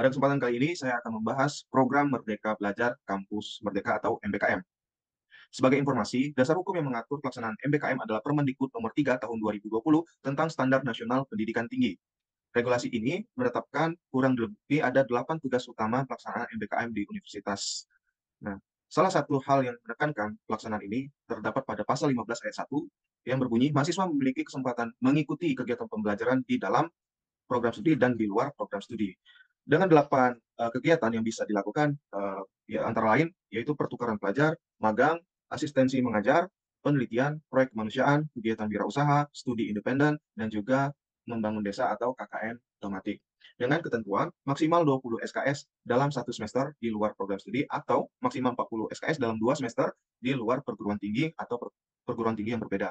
Pada kesempatan kali ini saya akan membahas program Merdeka Belajar Kampus Merdeka atau MBKM. Sebagai informasi, dasar hukum yang mengatur pelaksanaan MBKM adalah Permendikbud Nomor 3 Tahun 2020 tentang Standar Nasional Pendidikan Tinggi. Regulasi ini menetapkan kurang lebih ada 8 tugas utama pelaksanaan MBKM di universitas. Nah, salah satu hal yang menekankan pelaksanaan ini terdapat pada pasal 15 ayat 1 yang berbunyi mahasiswa memiliki kesempatan mengikuti kegiatan pembelajaran di dalam program studi dan di luar program studi. Dengan 8 kegiatan yang bisa dilakukan, ya antara lain yaitu pertukaran pelajar, magang, asistensi mengajar, penelitian, proyek kemanusiaan, kegiatan wirausaha, studi independen, dan juga membangun desa atau KKN tematik. Dengan ketentuan maksimal 20 SKS dalam satu semester di luar program studi atau maksimal 40 SKS dalam 2 semester di luar perguruan tinggi atau perguruan tinggi yang berbeda.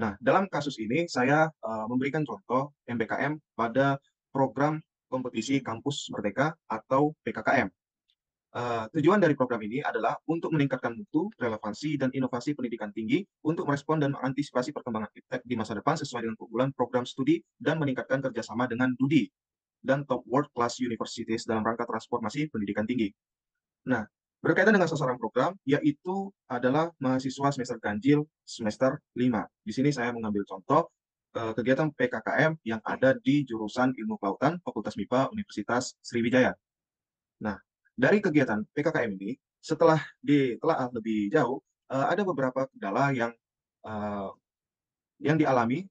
Nah, dalam kasus ini saya, memberikan contoh MBKM pada program kompetisi kampus merdeka atau PKKM. Tujuan dari program ini adalah untuk meningkatkan mutu, relevansi, dan inovasi pendidikan tinggi untuk merespon dan mengantisipasi perkembangan iptek di masa depan sesuai dengan keunggulan program studi dan meningkatkan kerjasama dengan DUDI dan Top World Class Universities dalam rangka transformasi pendidikan tinggi. Nah, berkaitan dengan sasaran program, yaitu adalah mahasiswa semester ganjil semester 5. Di sini saya mengambil contoh kegiatan PKKM yang ada di jurusan Ilmu Kelautan Fakultas MIPA Universitas Sriwijaya. Nah, dari kegiatan PKKM ini, setelah ditelaah lebih jauh, ada beberapa kendala eee, yang dialami,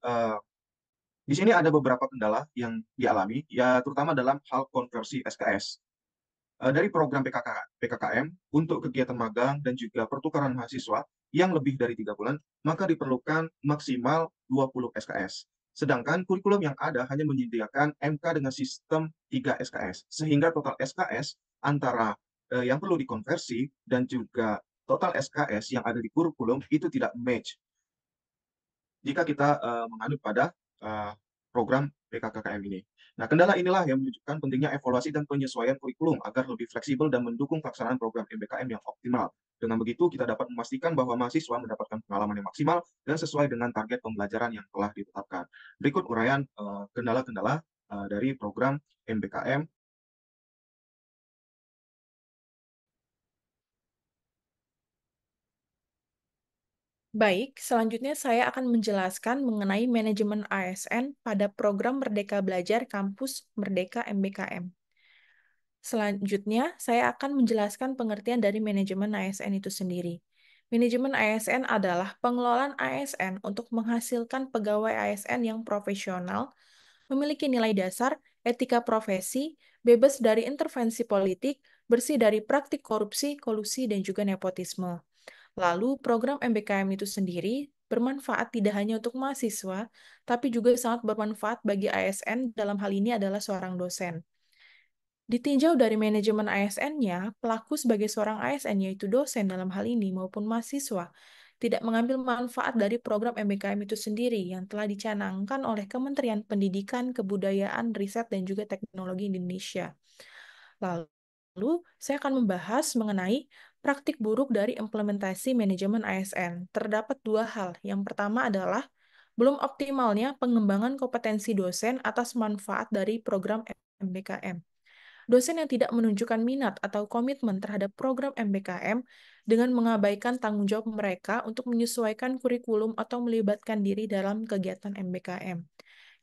di sini ada beberapa kendala yang dialami, ya terutama dalam hal konversi SKS. Dari program PKKM untuk kegiatan magang dan juga pertukaran mahasiswa yang lebih dari 3 bulan, maka diperlukan maksimal 20 SKS. Sedangkan kurikulum yang ada hanya menyediakan MK dengan sistem 3 SKS, sehingga total SKS antara, yang perlu dikonversi dan juga total SKS yang ada di kurikulum itu tidak match jika kita, menganut pada, program PKKKM ini. Nah, kendala inilah yang menunjukkan pentingnya evaluasi dan penyesuaian kurikulum agar lebih fleksibel dan mendukung pelaksanaan program MBKM yang optimal. Dengan begitu, kita dapat memastikan bahwa mahasiswa mendapatkan pengalaman yang maksimal dan sesuai dengan target pembelajaran yang telah ditetapkan. Berikut uraian, kendala-kendala, dari program MBKM. Baik, selanjutnya saya akan menjelaskan mengenai manajemen ASN pada program Merdeka Belajar Kampus Merdeka MBKM. Selanjutnya, saya akan menjelaskan pengertian dari manajemen ASN itu sendiri. Manajemen ASN adalah pengelolaan ASN untuk menghasilkan pegawai ASN yang profesional, memiliki nilai dasar, etika profesi, bebas dari intervensi politik, bersih dari praktik korupsi, kolusi, dan juga nepotisme. Lalu, program MBKM itu sendiri bermanfaat tidak hanya untuk mahasiswa, tapi juga sangat bermanfaat bagi ASN, dalam hal ini adalah seorang dosen. Ditinjau dari manajemen ASN-nya, pelaku sebagai seorang ASN, yaitu dosen dalam hal ini, maupun mahasiswa, tidak mengambil manfaat dari program MBKM itu sendiri yang telah dicanangkan oleh Kementerian Pendidikan, Kebudayaan, Riset, dan juga Teknologi Indonesia. Lalu, saya akan membahas mengenai praktik buruk dari implementasi manajemen ASN. Terdapat dua hal. Yang pertama adalah belum optimalnya pengembangan kompetensi dosen atas manfaat dari program MBKM. Dosen yang tidak menunjukkan minat atau komitmen terhadap program MBKM dengan mengabaikan tanggung jawab mereka untuk menyesuaikan kurikulum atau melibatkan diri dalam kegiatan MBKM.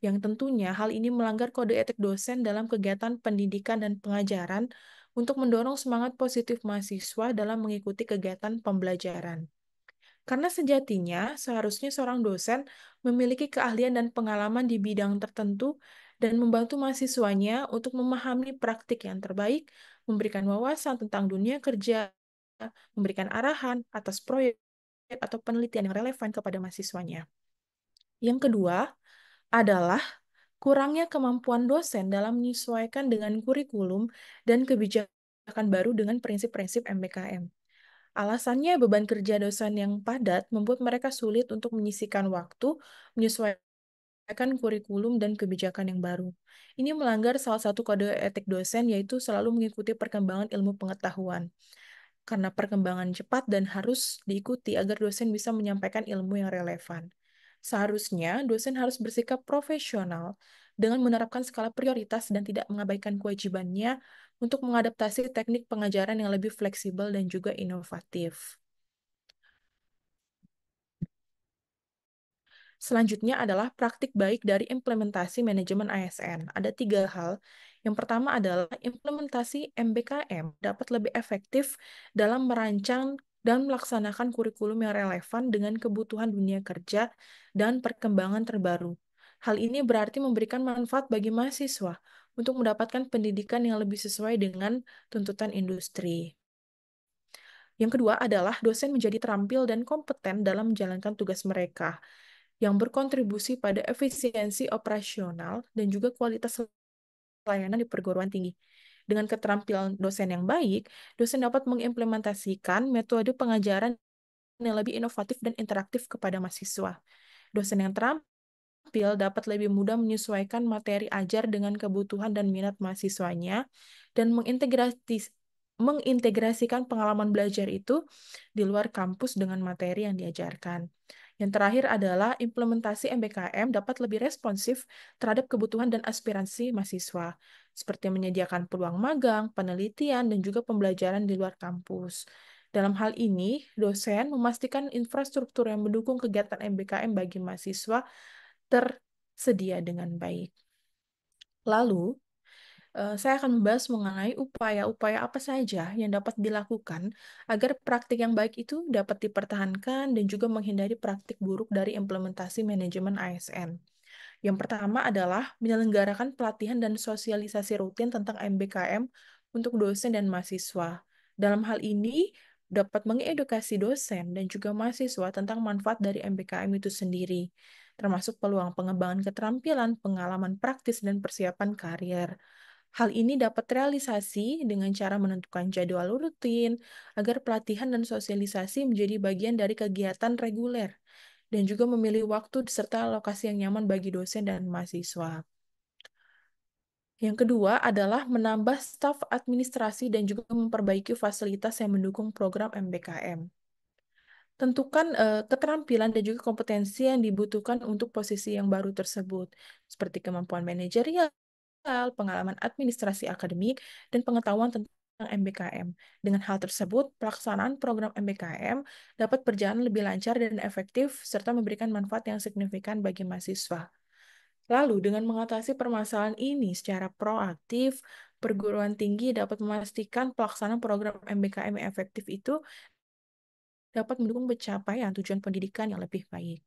Yang tentunya hal ini melanggar kode etik dosen dalam kegiatan pendidikan dan pengajaran untuk mendorong semangat positif mahasiswa dalam mengikuti kegiatan pembelajaran. Karena sejatinya, seharusnya seorang dosen memiliki keahlian dan pengalaman di bidang tertentu dan membantu mahasiswanya untuk memahami praktik yang terbaik, memberikan wawasan tentang dunia kerja, memberikan arahan atas proyek atau penelitian yang relevan kepada mahasiswanya. Yang kedua adalah kurangnya kemampuan dosen dalam menyesuaikan dengan kurikulum dan kebijakan baru dengan prinsip-prinsip MBKM. Alasannya beban kerja dosen yang padat membuat mereka sulit untuk menyisihkan waktu, menyesuaikan kurikulum dan kebijakan yang baru. Ini melanggar salah satu kode etik dosen, yaitu selalu mengikuti perkembangan ilmu pengetahuan. Karena perkembangan cepat dan harus diikuti agar dosen bisa menyampaikan ilmu yang relevan. Seharusnya dosen harus bersikap profesional dengan menerapkan skala prioritas dan tidak mengabaikan kewajibannya untuk mengadaptasi teknik pengajaran yang lebih fleksibel dan juga inovatif. Selanjutnya adalah praktik baik dari implementasi manajemen ASN. Ada 3 hal. Yang pertama adalah implementasi MBKM dapat lebih efektif dalam merancang dan melaksanakan kurikulum yang relevan dengan kebutuhan dunia kerja dan perkembangan terbaru. Hal ini berarti memberikan manfaat bagi mahasiswa untuk mendapatkan pendidikan yang lebih sesuai dengan tuntutan industri. Yang kedua adalah dosen menjadi terampil dan kompeten dalam menjalankan tugas mereka yang berkontribusi pada efisiensi operasional dan juga kualitas pelayanan di perguruan tinggi. Dengan keterampilan dosen yang baik, dosen dapat mengimplementasikan metode pengajaran yang lebih inovatif dan interaktif kepada mahasiswa. Dosen yang terampil dapat lebih mudah menyesuaikan materi ajar dengan kebutuhan dan minat mahasiswanya dan mengintegrasikan pengalaman belajar itu di luar kampus dengan materi yang diajarkan. Yang terakhir adalah implementasi MBKM dapat lebih responsif terhadap kebutuhan dan aspirasi mahasiswa, seperti menyediakan peluang magang, penelitian, dan juga pembelajaran di luar kampus. Dalam hal ini, dosen memastikan infrastruktur yang mendukung kegiatan MBKM bagi mahasiswa tersedia dengan baik. Lalu, saya akan membahas mengenai upaya-upaya apa saja yang dapat dilakukan agar praktik yang baik itu dapat dipertahankan dan juga menghindari praktik buruk dari implementasi manajemen ASN. Yang pertama adalah menyelenggarakan pelatihan dan sosialisasi rutin tentang MBKM untuk dosen dan mahasiswa. Dalam hal ini, dapat mengedukasi dosen dan juga mahasiswa tentang manfaat dari MBKM itu sendiri, termasuk peluang pengembangan keterampilan, pengalaman praktis, dan persiapan karir. Hal ini dapat realisasi dengan cara menentukan jadwal rutin agar pelatihan dan sosialisasi menjadi bagian dari kegiatan reguler dan juga memilih waktu serta lokasi yang nyaman bagi dosen dan mahasiswa. Yang kedua adalah menambah staf administrasi dan juga memperbaiki fasilitas yang mendukung program MBKM. Tentukan keterampilan dan juga kompetensi yang dibutuhkan untuk posisi yang baru tersebut, seperti kemampuan manajerial, pengalaman administrasi akademik, dan pengetahuan tentang MBKM. Dengan hal tersebut, pelaksanaan program MBKM dapat berjalan lebih lancar dan efektif, serta memberikan manfaat yang signifikan bagi mahasiswa. Lalu, dengan mengatasi permasalahan ini secara proaktif, perguruan tinggi dapat memastikan pelaksanaan program MBKM yang efektif itu dapat mendukung pencapaian tujuan pendidikan yang lebih baik.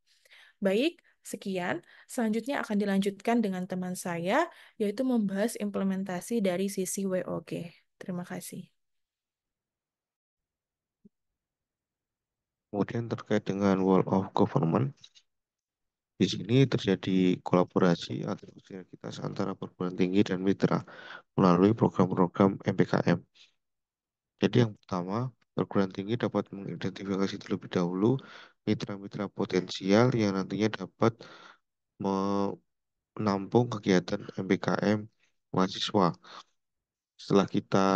Baik, sekian. Selanjutnya akan dilanjutkan dengan teman saya, yaitu membahas implementasi dari sisi WOG. Terima kasih. Kemudian terkait dengan World of Government, di sini terjadi kolaborasi atau sinergitas antara perguruan tinggi dan mitra melalui program-program MPKM. Jadi yang pertama, perguruan tinggi dapat mengidentifikasi terlebih dahulu mitra-mitra potensial yang nantinya dapat menampung kegiatan MPKM mahasiswa. Setelah kita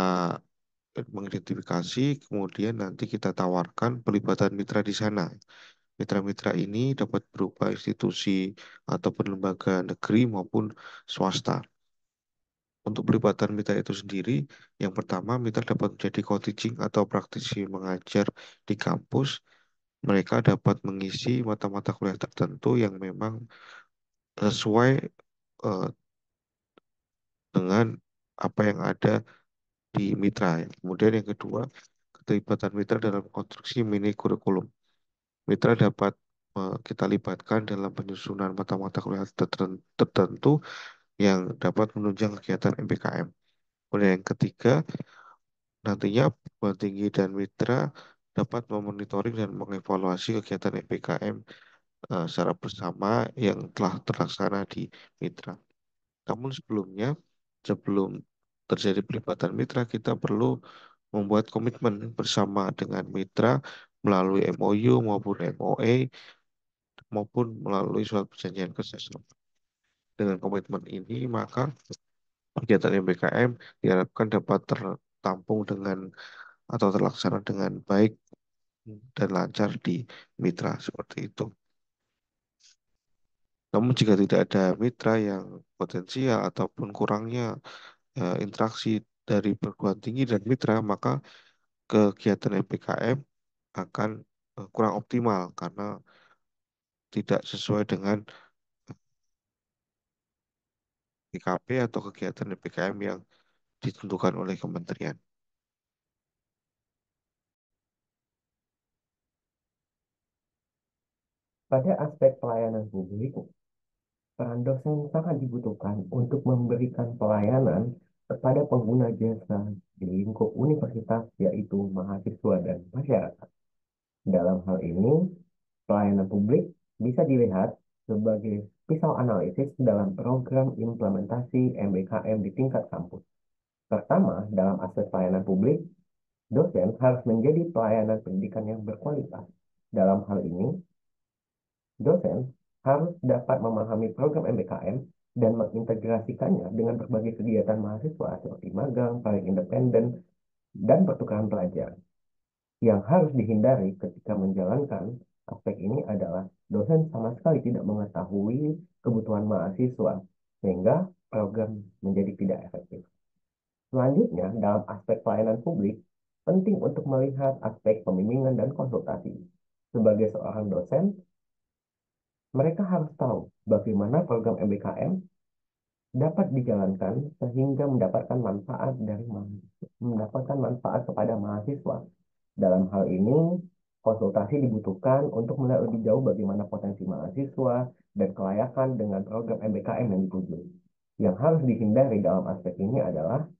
mengidentifikasi, kemudian nanti kita tawarkan pelibatan mitra di sana. Mitra-mitra ini dapat berupa institusi ataupun lembaga negeri maupun swasta. Untuk pelibatan mitra itu sendiri, yang pertama mitra dapat menjadi co-teaching atau praktisi mengajar di kampus. Mereka dapat mengisi mata-mata kuliah tertentu yang memang sesuai eh, dengan apa yang ada di mitra. Kemudian yang kedua, keterlibatan mitra dalam konstruksi mini kurikulum. Mitra dapat kita libatkan dalam penyusunan mata-mata kuliah tertentu yang dapat menunjang kegiatan MPKM. Kemudian yang ketiga, nantinya perguruan tinggi dan mitra dapat memonitoring dan mengevaluasi kegiatan MPKM secara bersama yang telah terlaksana di mitra. Namun sebelumnya, sebelum terjadi pelibatan mitra, kita perlu membuat komitmen bersama dengan mitra melalui MOU maupun MOA maupun melalui surat perjanjian kerjasama. Dengan komitmen ini, maka kegiatan MBKM diharapkan dapat tertampung dengan atau terlaksana dengan baik dan lancar di mitra seperti itu. Namun jika tidak ada mitra yang potensial ataupun kurangnya interaksi dari perguruan tinggi dan mitra, maka kegiatan MPKM akan kurang optimal karena tidak sesuai dengan PKP atau kegiatan MPKM yang ditentukan oleh kementerian. Pada aspek pelayanan publik, peran dosen sangat dibutuhkan untuk memberikan pelayanan kepada pengguna jasa di lingkup universitas, yaitu mahasiswa dan masyarakat. Dalam hal ini, pelayanan publik bisa dilihat sebagai pisau analisis dalam program implementasi MBKM di tingkat kampus. Pertama, dalam aspek pelayanan publik, dosen harus menjadi pelayanan pendidikan yang berkualitas. Dalam hal ini, dosen harus dapat memahami program MBKM dan mengintegrasikannya dengan berbagai kegiatan mahasiswa seperti magang, proyek independen, dan pertukaran pelajar. Yang harus dihindari ketika menjalankan aspek ini adalah dosen sama sekali tidak mengetahui kebutuhan mahasiswa, sehingga program menjadi tidak efektif. Selanjutnya, dalam aspek pelayanan publik, penting untuk melihat aspek pembimbingan dan konsultasi. Sebagai seorang dosen, mereka harus tahu bagaimana program MBKM dapat dijalankan sehingga mendapatkan manfaat kepada mahasiswa. Dalam hal ini, konsultasi dibutuhkan untuk melihat lebih jauh bagaimana potensi mahasiswa dan kelayakan dengan program MBKM yang dituju. Yang harus dihindari dalam aspek ini adalah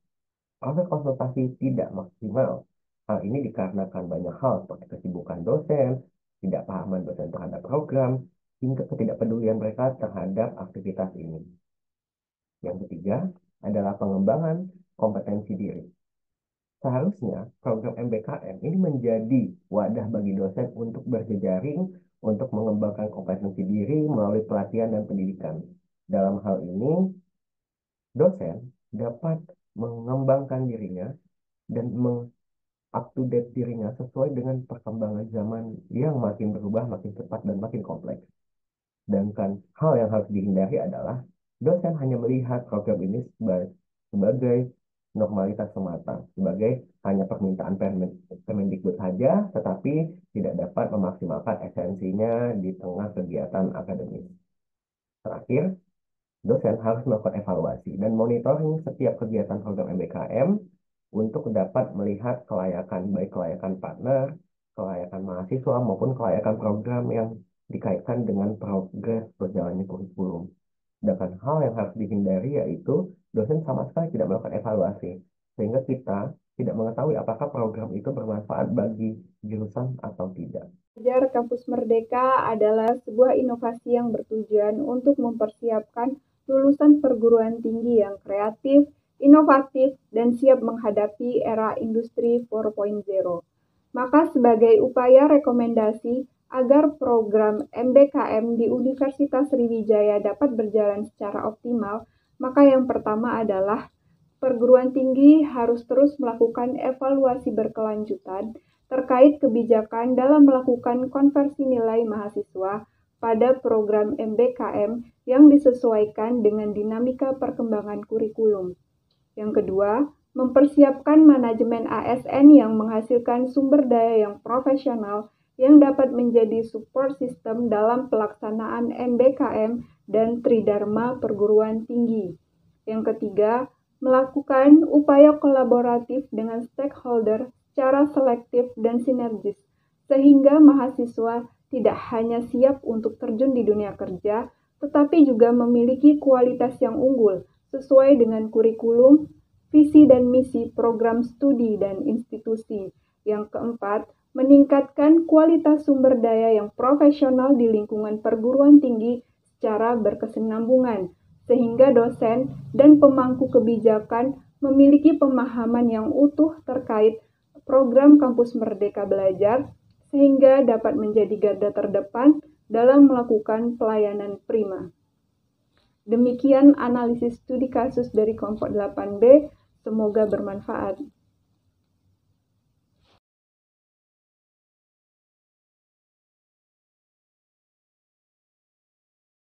proses konsultasi tidak maksimal. Hal ini dikarenakan banyak hal seperti kesibukan dosen, tidak pahaman dosen terhadap program, hingga ketidakpedulian mereka terhadap aktivitas ini. Yang ketiga adalah pengembangan kompetensi diri. Seharusnya program MBKM ini menjadi wadah bagi dosen untuk berjejaring, untuk mengembangkan kompetensi diri melalui pelatihan dan pendidikan. Dalam hal ini, dosen dapat mengembangkan dirinya dan up-to-date dirinya sesuai dengan perkembangan zaman yang makin berubah, makin cepat, dan makin kompleks. Sedangkan hal yang harus dihindari adalah dosen hanya melihat program ini sebagai normalitas semata, sebagai hanya permintaan Permendikbud saja, tetapi tidak dapat memaksimalkan esensinya di tengah kegiatan akademis. Terakhir, dosen harus melakukan evaluasi dan monitoring setiap kegiatan program MBKM untuk dapat melihat kelayakan, baik kelayakan partner, kelayakan mahasiswa, maupun kelayakan program yang dikaitkan dengan progres berjalannya kurikulum. Sedangkan hal yang harus dihindari yaitu dosen sama sekali tidak melakukan evaluasi, sehingga kita tidak mengetahui apakah program itu bermanfaat bagi jurusan atau tidak. Belajar Kampus Merdeka adalah sebuah inovasi yang bertujuan untuk mempersiapkan lulusan perguruan tinggi yang kreatif, inovatif, dan siap menghadapi era industri 4.0. Maka sebagai upaya rekomendasi agar program MBKM di Universitas Sriwijaya dapat berjalan secara optimal, maka yang pertama adalah perguruan tinggi harus terus melakukan evaluasi berkelanjutan terkait kebijakan dalam melakukan konversi nilai mahasiswa pada program MBKM yang disesuaikan dengan dinamika perkembangan kurikulum. Yang kedua, mempersiapkan manajemen ASN yang menghasilkan sumber daya yang profesional yang dapat menjadi support system dalam pelaksanaan MBKM dan Tridharma perguruan tinggi. Yang ketiga, melakukan upaya kolaboratif dengan stakeholder secara selektif dan sinergis, sehingga mahasiswa tidak hanya siap untuk terjun di dunia kerja, tetapi juga memiliki kualitas yang unggul sesuai dengan kurikulum, visi dan misi program studi dan institusi. Yang keempat, meningkatkan kualitas sumber daya yang profesional di lingkungan perguruan tinggi secara berkesinambungan, sehingga dosen dan pemangku kebijakan memiliki pemahaman yang utuh terkait program Kampus Merdeka Belajar, sehingga dapat menjadi garda terdepan dalam melakukan pelayanan prima. Demikian analisis studi kasus dari kelompok 8B, semoga bermanfaat.